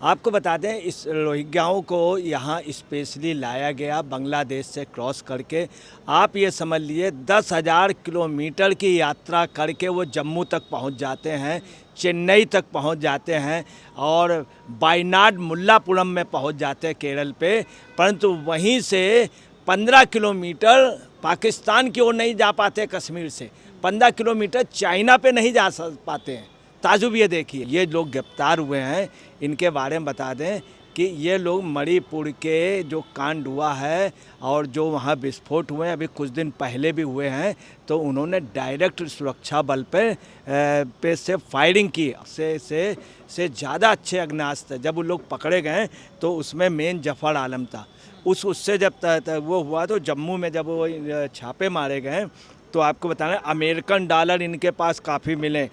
आपको बता दें इस रोहिंग्याओं को यहाँ स्पेशली लाया गया बांग्लादेश से क्रॉस करके। आप ये समझ लिए 10,000 किलोमीटर की यात्रा करके वो जम्मू तक पहुँच जाते हैं, चेन्नई तक पहुँच जाते हैं और वायनाड मुल्लापुरम में पहुँच जाते हैं केरल पे। परंतु वहीं से 15 किलोमीटर पाकिस्तान की ओर नहीं जा पाते, कश्मीर से 15 किलोमीटर चाइना पे नहीं जा पाते हैं। ताजुब ये देखिए, ये लोग गिरफ्तार हुए हैं। इनके बारे में बता दें कि ये लोग मणिपुर के जो कांड हुआ है और जो वहाँ विस्फोट हुए हैं, अभी कुछ दिन पहले भी हुए हैं, तो उन्होंने डायरेक्ट सुरक्षा बल पे से फायरिंग की। से ज़्यादा अच्छे अग्नास्त्र जब वो लोग पकड़े गए तो उसमें मेन जफ़र आलम था। उससे जब वो हुआ तो जम्मू में जब वो छापे मारे गए तो आपको बताना अमेरिकन डॉलर इनके पास काफ़ी मिले।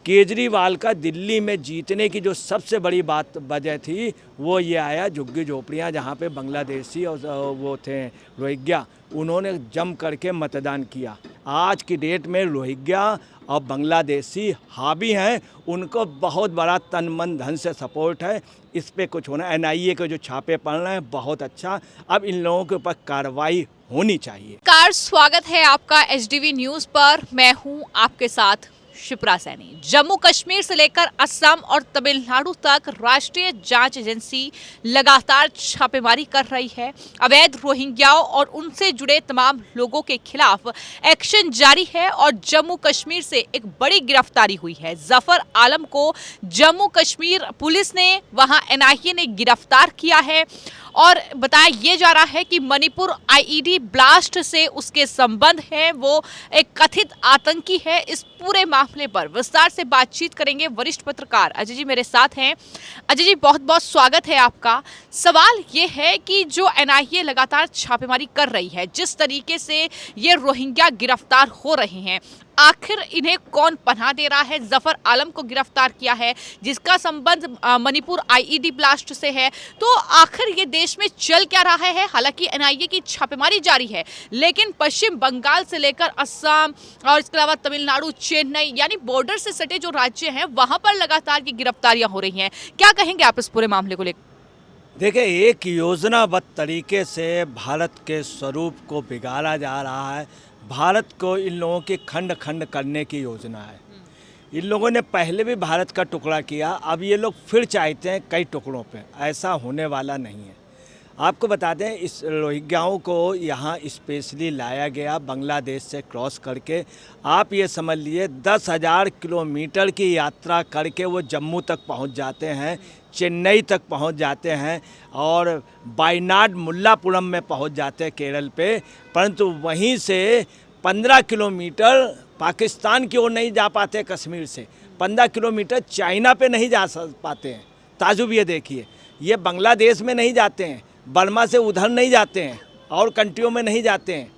केजरीवाल का दिल्ली में जीतने की जो सबसे बड़ी वजह थी वो ये आया, झुग्गी झोपड़ियाँ जहाँ पे बांग्लादेशी और वो थे रोहिंग्या, उन्होंने जम करके मतदान किया। आज की डेट में रोहिंग्या और बांग्लादेशी हावी हैं, उनको बहुत बड़ा तन मन धन से सपोर्ट है। इस पे कुछ होना, NIA के जो छापे पड़ रहे हैं बहुत अच्छा, अब इन लोगों के ऊपर कार्रवाई होनी चाहिए। स्वागत है आपका HDV न्यूज़ पर। मैं हूं आपके साथ शिप्रा सैनी। जम्मू कश्मीर से लेकर असम और तमिलनाडु तक राष्ट्रीय जांच एजेंसी लगातार छापेमारी कर रही है। अवैध रोहिंग्याओं और उनसे जुड़े तमाम लोगों के खिलाफ एक्शन जारी है और जम्मू कश्मीर से एक बड़ी गिरफ्तारी हुई है। जफर आलम को जम्मू कश्मीर पुलिस ने, वहां NIA ने गिरफ्तार किया है और बताया ये जा रहा है कि मणिपुर IED ब्लास्ट से उसके संबंध हैं, वो एक कथित आतंकी है। इस पूरे मामले पर विस्तार से बातचीत करेंगे वरिष्ठ पत्रकार अजय जी मेरे साथ हैं। अजय जी, बहुत बहुत स्वागत है आपका। सवाल ये है कि जो NIA लगातार छापेमारी कर रही है, जिस तरीके से ये रोहिंग्या गिरफ्तार हो रहे हैं, आखिर इन्हें कौन पनाह दे रहा है? जफर आलम को गिरफ्तार किया है जिसका संबंध मणिपुर IED ब्लास्ट से है, तो आखिर ये देश में चल क्या रहा है? हालांकि NIA की छापेमारी जारी है, लेकिन पश्चिम बंगाल से लेकर असम और इसके अलावा तमिलनाडु, चेन्नई यानी बॉर्डर से सटे जो राज्य हैं वहां पर लगातार ये गिरफ्तारियां हो रही हैं। क्या कहेंगे आप इस पूरे मामले को लेकर? देखिए, एक योजनाबद्ध तरीके से भारत के स्वरूप को बिगाड़ा जा रहा है। भारत को इन लोगों की खंड खंड करने की योजना है। इन लोगों ने पहले भी भारत का टुकड़ा किया, अब ये लोग फिर चाहते हैं कई टुकड़ों पे। ऐसा होने वाला नहीं है। आपको बता दें इस रोहिंग्याओं को यहाँ स्पेशली लाया गया बांग्लादेश से क्रॉस करके। आप ये समझ लिए 10,000 किलोमीटर की यात्रा करके वो जम्मू तक पहुँच जाते हैं, चेन्नई तक पहुँच जाते हैं और वायनाड मुल्लापुरम में पहुँच जाते हैं केरल पे। परंतु वहीं से 15 किलोमीटर पाकिस्तान की ओर नहीं जा पाते, कश्मीर से 15 किलोमीटर चाइना पे नहीं जा पाते हैं। ताजुब ये देखिए, ये बांग्लादेश में नहीं जाते हैं, बर्मा से उधर नहीं जाते हैं और कंट्रियों में नहीं जाते हैं,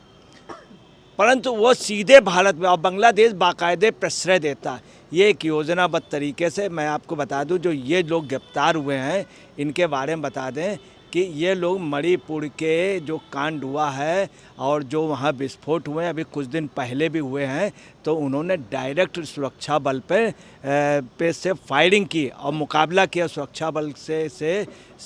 परंतु वो सीधे भारत में, और बांग्लादेश बाकायदे प्रश्रय देता है। ये एक योजनाबद्ध तरीके से, मैं आपको बता दूं, जो ये लोग गिरफ्तार हुए हैं इनके बारे में बता दें कि ये लोग मणिपुर के जो कांड हुआ है और जो वहाँ विस्फोट हुए हैं, अभी कुछ दिन पहले भी हुए हैं, तो उन्होंने डायरेक्ट सुरक्षा बल पे से फायरिंग की और मुकाबला किया सुरक्षा बल से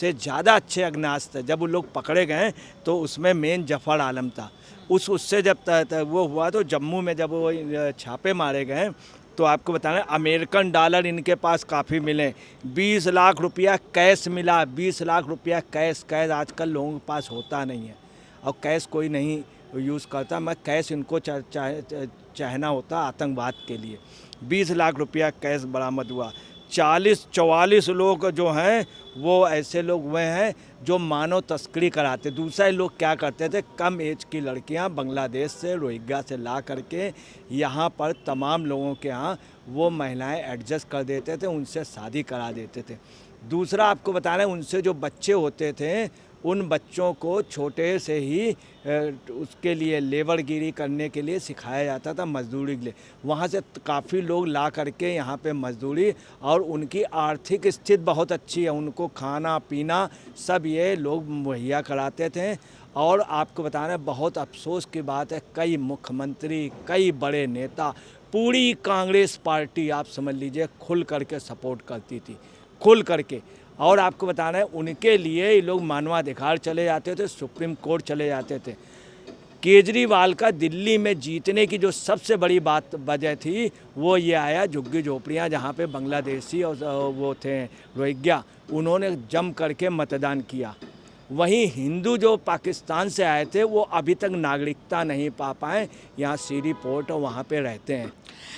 ज़्यादा अच्छे अग्नास्त्र जब वो लोग पकड़े गए तो उसमें मेन जफ़र आलम था। उससे जब वो हुआ तो जम्मू में जब वो छापे मारे गए तो आपको बताना अमेरिकन डॉलर इनके पास काफ़ी मिले। 20 लाख रुपया कैश मिला। 20 लाख रुपया कैश आजकल लोगों के पास होता नहीं है और कैश कोई नहीं यूज़ करता। मैं कैश इनको चाहना होता आतंकवाद के लिए। 20 लाख रुपया कैश बरामद हुआ। 44 लोग जो हैं वो ऐसे लोग हुए हैं जो मानव तस्करी कराते। दूसरे लोग क्या करते थे, कम एज की लड़कियां बांग्लादेश से, रोहिंग्या से ला करके यहाँ पर तमाम लोगों के यहाँ वो महिलाएं एडजस्ट कर देते थे, उनसे शादी करा देते थे। दूसरा आपको बता रहे हैं, उनसे जो बच्चे होते थे उन बच्चों को छोटे से ही उसके लिए लेबरगिरी करने के लिए सिखाया जाता था, मजदूरी के लिए। वहाँ से काफ़ी लोग ला करके यहाँ पे मजदूरी, और उनकी आर्थिक स्थिति बहुत अच्छी है, उनको खाना पीना सब ये लोग मुहैया कराते थे। और आपको बताना बहुत अफसोस की बात है, कई मुख्यमंत्री, कई बड़े नेता, पूरी कांग्रेस पार्टी आप समझ लीजिए खुल करके सपोर्ट करती थी, खुल करके। और आपको बताना है उनके लिए ये लोग मानवाधिकार चले जाते थे, सुप्रीम कोर्ट चले जाते थे। केजरीवाल का दिल्ली में जीतने की जो सबसे बड़ी वजह थी वो ये आया, झुग्गी झोपड़ियाँ जहाँ पे बांग्लादेशी और वो थे रोहिंग्या, उन्होंने जम करके मतदान किया। वहीं हिंदू जो पाकिस्तान से आए थे वो अभी तक नागरिकता नहीं पा पाए, यहाँ सीरी पोर्ट और वहाँ पे रहते हैं।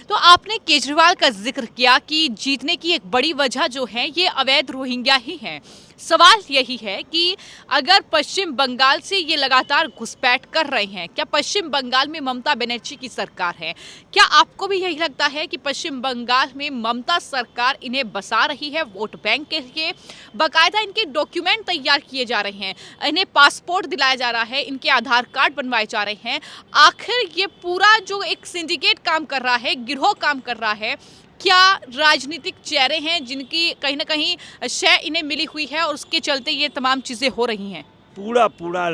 तो आपने केजरीवाल का जिक्र किया कि जीतने की एक बड़ी वजह जो है ये अवैध रोहिंग्या ही है। सवाल यही है कि अगर पश्चिम बंगाल से ये लगातार घुसपैठ कर रहे हैं, क्या पश्चिम बंगाल में ममता बनर्जी की सरकार है? क्या आपको भी यही लगता है कि पश्चिम बंगाल में ममता सरकार इन्हें बसा रही है वोट बैंक के लिए? बाकायदा इनके डॉक्यूमेंट तैयार किए जा रहे हैं, इन्हें पासपोर्ट दिलाया जा रहा है, इनके आधार कार्ड बनवाए जा रहे हैं। आखिर ये पूरा जो एक सिंडिकेट काम कर रहा है, गिरोह काम कर रहा है, क्या राजनीतिक चेहरे हैं जिनकी कहीं ना कहीं शय इन्हें मिली हुई है और उसके चलते ये तमाम चीज़ें हो रही हैं? पूरा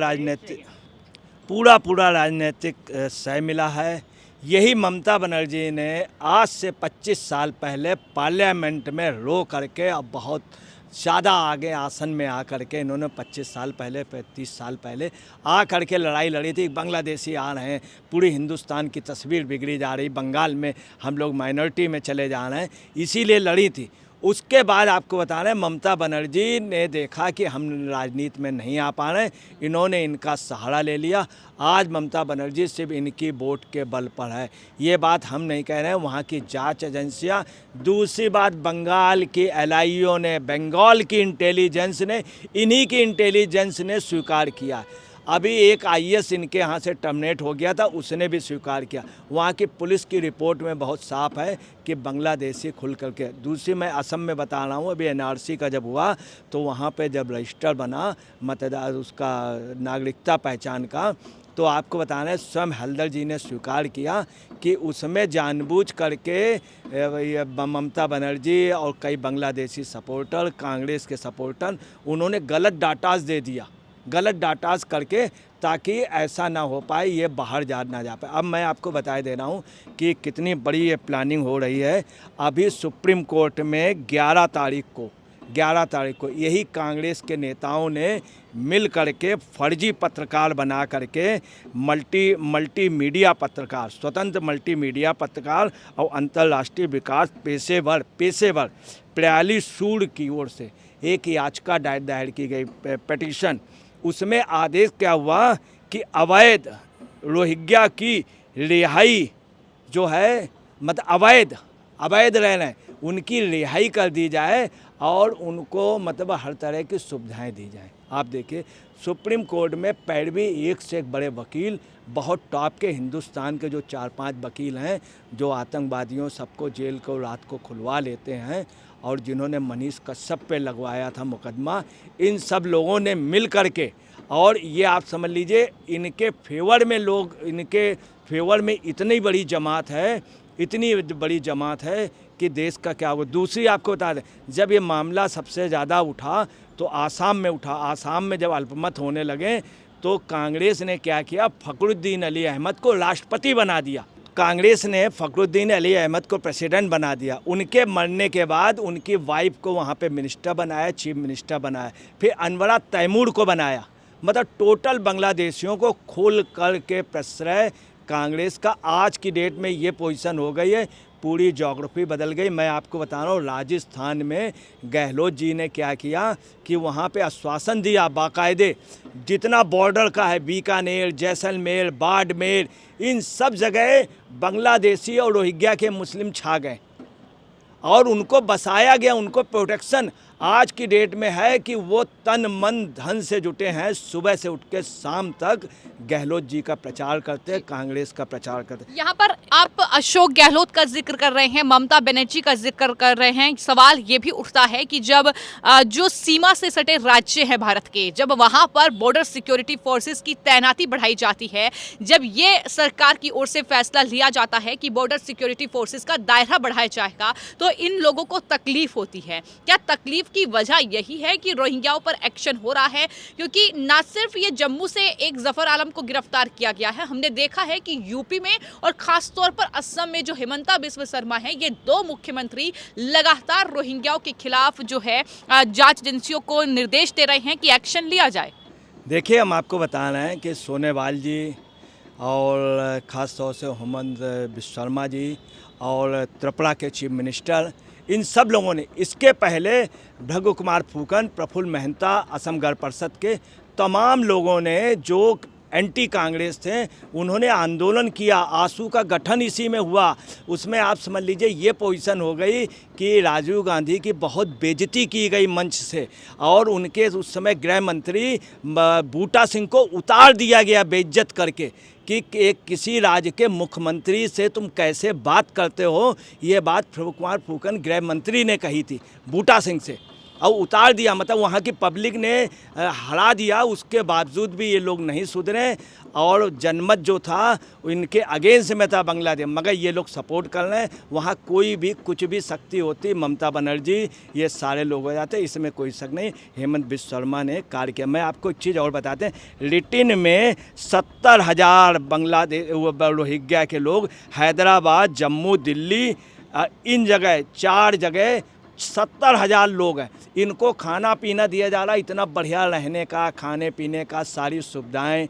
राजनीतिक शय मिला है। यही ममता बनर्जी ने आज से 25 साल पहले पार्लियामेंट में रो करके अब बहुत ज़्यादा आगे आसन में आ करके इन्होंने 25 साल पहले 35 साल पहले आ करके लड़ाई लड़ी थी। बांग्लादेशी आ रहे हैं, पूरी हिंदुस्तान की तस्वीर बिगड़ी जा रही, बंगाल में हम लोग माइनॉरिटी में चले जा रहे हैं, इसीलिए लड़ी थी। उसके बाद आपको बता रहे हैं ममता बनर्जी ने देखा कि हम राजनीति में नहीं आ पा रहे, इन्होंने इनका सहारा ले लिया। आज ममता बनर्जी सिर्फ इनकी वोट के बल पर है। ये बात हम नहीं कह रहे हैं, वहाँ की जांच एजेंसियाँ। दूसरी बात, बंगाल की एलआईओ ने, बंगाल की इंटेलिजेंस ने, इन्हीं की इंटेलिजेंस ने स्वीकार किया। अभी एक आईएएस इनके यहाँ से टर्मिनेट हो गया था, उसने भी स्वीकार किया। वहाँ की पुलिस की रिपोर्ट में बहुत साफ है कि बांग्लादेशी खुल करके। दूसरी मैं असम में बता रहा हूँ, अभी एनआरसी का जब हुआ तो वहाँ पे जब रजिस्टर बना मतदार उसका नागरिकता पहचान का, तो आपको बताना है स्वयं हल्दर जी ने स्वीकार किया कि उसमें जानबूझ करके ममता बनर्जी और कई बांग्लादेशी सपोर्टर, कांग्रेस के सपोर्टर, उन्होंने गलत डाटाज दे दिया, गलत डाटाज करके, ताकि ऐसा ना हो पाए, ये बाहर ना जा पाए। अब मैं आपको बता दे रहा हूँ कि कितनी बड़ी ये प्लानिंग हो रही है। अभी सुप्रीम कोर्ट में 11 तारीख को यही कांग्रेस के नेताओं ने मिल करके फर्जी पत्रकार बना करके मल्टी मीडिया पत्रकार, स्वतंत्र मल्टी मीडिया पत्रकार और अंतर्राष्ट्रीय विकास पेशेवर 42 सूर की ओर से एक याचिका दायर की गई पिटीशन। उसमें आदेश क्या हुआ कि अवैध रोहिंग्या की रिहाई जो है, मतलब अवैध रह रहे हैं, उनकी रिहाई कर दी जाए और उनको मतलब हर तरह की सुविधाएं दी जाएं। आप देखिए सुप्रीम कोर्ट में पैरवी एक से एक बड़े वकील, बहुत टॉप के हिंदुस्तान के जो 4-5 वकील हैं जो आतंकवादियों सबको जेल को रात को खुलवा लेते हैं, और जिन्होंने मनीष कश्यप पे लगवाया था मुकदमा, इन सब लोगों ने मिल करके, और ये आप समझ लीजिए इनके फेवर में लोग, इनके फेवर में इतनी बड़ी जमात है कि देश का क्या होगा। दूसरी आपको बता दें, जब ये मामला सबसे ज़्यादा उठा तो आसाम में उठा। आसाम में जब अल्पमत होने लगे तो कांग्रेस ने क्या किया, फखरुद्दीन अली अहमद को राष्ट्रपति बना दिया। कांग्रेस ने फखरुद्दीन अली अहमद को प्रेसिडेंट बना दिया। उनके मरने के बाद उनकी वाइफ को वहाँ पे मिनिस्टर बनाया, चीफ मिनिस्टर बनाया, फिर अनवरा तैमूर को बनाया। मतलब टोटल बांग्लादेशियों को खोल कर के प्रश्रय कांग्रेस का आज की डेट में ये पोजीशन हो गई है। पूरी ज्योग्राफी बदल गई। मैं आपको बता रहा हूँ, राजस्थान में गहलोत जी ने क्या किया कि वहाँ पे आश्वासन दिया बाकायदे, जितना बॉर्डर का है, बीकानेर, जैसलमेर, बाड़मेर, इन सब जगह बांग्लादेशी और रोहिंग्या के मुस्लिम छा गए और उनको बसाया गया, उनको प्रोटेक्शन आज की डेट में है कि वो तन मन धन से जुटे हैं। सुबह से उठ के शाम तक गहलोत जी का प्रचार करते, कांग्रेस का प्रचार करते। यहाँ पर आप अशोक गहलोत का जिक्र कर रहे हैं, ममता बनर्जी का जिक्र कर रहे हैं। सवाल ये भी उठता है कि जब जो सीमा से सटे राज्य हैं भारत के, जब वहाँ पर बॉर्डर सिक्योरिटी फोर्सेस की तैनाती बढ़ाई जाती है, जब ये सरकार की ओर से फैसला लिया जाता है कि बॉर्डर सिक्योरिटी फोर्सेस का दायरा बढ़ाया जाएगा, तो इन लोगों को तकलीफ होती है। क्या तकलीफ की वजह यही है कि रोहिंग्याओं पर एक्शन हो रहा है, क्योंकि ना सिर्फ ये जम्मू से एक जफर आलम को गिरफ्तार किया गया है, हमने देखा है कि यूपी में और खासतौर पर असम में जो हिमंता बिस्वा शर्मा है, ये दो मुख्यमंत्री लगातार रोहिंग्याओं के खिलाफ जो है जांच एजेंसियों को निर्देश दे रहे हैं कि एक्शन लिया जाए। देखिए, हम आपको बता रहे हैं कि सोनेवाल जी और ख़ास तौर से हेमंत बिस्वा शर्मा जी और त्रिपुरा के चीफ मिनिस्टर, इन सब लोगों ने, इसके पहले भृगु कुमार फुकन, प्रफुल्ल महंता, असम गण परिषद के तमाम लोगों ने जो एंटी कांग्रेस थे, उन्होंने आंदोलन किया। आंसू का गठन इसी में हुआ। उसमें आप समझ लीजिए ये पोजीशन हो गई कि राजीव गांधी की बहुत बेइज्जती की गई मंच से, और उनके उस समय गृह मंत्री बूटा सिंह को उतार दिया गया बेइज्जत करके कि एक किसी राज्य के मुख्यमंत्री से तुम कैसे बात करते हो। ये बात भृगु कुमार फुकन गृह मंत्री ने कही थी बूटा सिंह से, और उतार दिया। मतलब वहाँ की पब्लिक ने हरा दिया। उसके बावजूद भी ये लोग नहीं सुधरे, और जनमत जो था इनके अगेंस्ट में था बांग्लादेश, मगर ये लोग सपोर्ट कर रहे हैं। वहाँ कोई भी कुछ भी शक्ति होती, ममता बनर्जी, ये सारे लोग हो जाते, इसमें कोई शक नहीं। हेमंत बिस्वा शर्मा ने कार्य किया। मैं आपको एक चीज़ और बताते हैं, लिटिन में 70,000 बांग्लादेश रोहिंग्या के लोग हैदराबाद, जम्मू, दिल्ली, इन जगह 4 जगह 70,000 लोग हैं। इनको खाना पीना दिया जा रहा है, इतना बढ़िया रहने का, खाने पीने का सारी सुविधाएं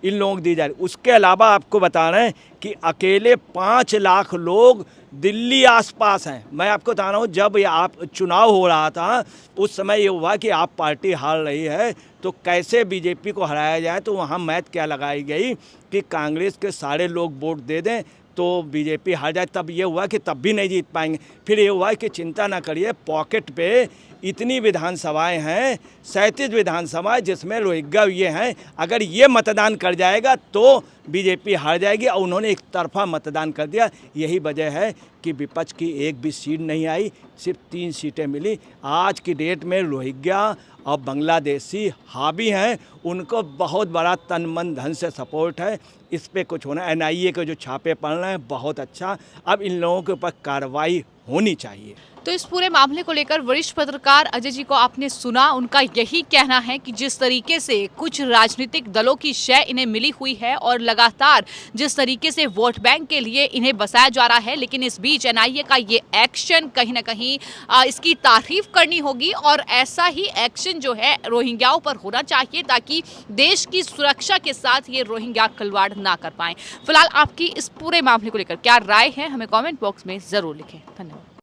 इन लोगों को दी जा रही। उसके अलावा आपको बता रहे हैं कि अकेले 5 लाख लोग दिल्ली आसपास हैं। मैं आपको बता रहा हूँ, जब ये आप चुनाव हो रहा था उस समय ये हुआ कि आप पार्टी हार रही है तो कैसे बीजेपी को हराया जाए, तो वहाँ मैथ क्या लगाई गई कि कांग्रेस के सारे लोग वोट दे दें तो बीजेपी हार जाए। तब ये हुआ कि तब भी नहीं जीत पाएंगे। फिर ये हुआ कि चिंता ना करिए, पॉकेट पे इतनी विधानसभाएं हैं, 37 विधानसभाएं जिसमें रोहिंग्या ये हैं, अगर ये मतदान कर जाएगा तो बीजेपी हार जाएगी, और उन्होंने एक तरफा मतदान कर दिया। यही वजह है कि विपक्ष की एक भी सीट नहीं आई, सिर्फ 3 सीटें मिली। आज की डेट में रोहिंग्या और बांग्लादेशी हावी हैं, उनको बहुत बड़ा तन मन धन से सपोर्ट है। इस पे कुछ होना, NIA के जो छापे पड़ रहे हैं बहुत अच्छा, अब इन लोगों के ऊपर कार्रवाई होनी चाहिए। तो इस पूरे मामले को लेकर वरिष्ठ पत्रकार अजय जी को आपने सुना, उनका यही कहना है कि जिस तरीके से कुछ राजनीतिक दलों की शय इन्हें मिली हुई है और लगातार जिस तरीके से वोट बैंक के लिए इन्हें बसाया जा रहा है, लेकिन इस बीच NIA का ये एक्शन कहीं ना कहीं इसकी तारीफ करनी होगी, और ऐसा ही एक्शन जो है रोहिंग्याओं पर होना चाहिए ताकि देश की सुरक्षा के साथ ये रोहिंग्या खिलवाड़ ना कर पाएं। फिलहाल आपकी इस पूरे मामले को लेकर क्या राय है, हमें कॉमेंट बॉक्स में ज़रूर लिखें। धन्यवाद।